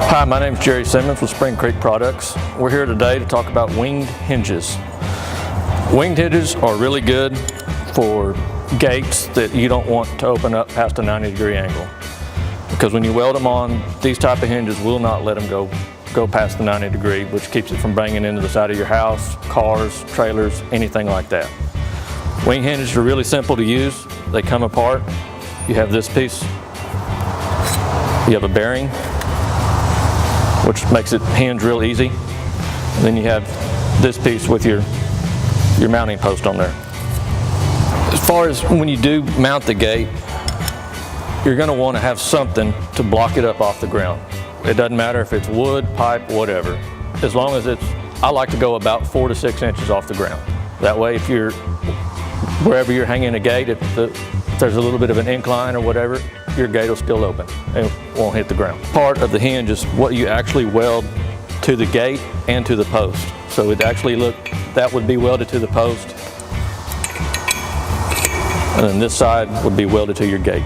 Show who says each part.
Speaker 1: Hi, my name is Jerry Simmons with Spring Creek Products. We're here today to talk about winged hinges. Winged hinges are really good for gates that you don't want to open up past a 90-degree angle. Because when you weld them on, these type of hinges will not let them go past the 90 degree, which keeps it from banging into the side of your house, cars, trailers, anything like that. Wing hinges are really simple to use. They come apart. You have this piece. You have a bearing, which makes it hinge real easy. And then you have this piece with your mounting post on there. As far as when you do mount the gate, you're going to want to have something to block it up off the ground. It doesn't matter if it's wood, pipe, whatever. As long as I like to go about 4 to 6 inches off the ground. That way, if you're, wherever you're hanging a gate, if there's a little bit of an incline or whatever, your gate will still open and it won't hit the ground. Part of the hinge is what you actually weld to the gate and to the post. So it actually that would be welded to the post, and then this side would be welded to your gate.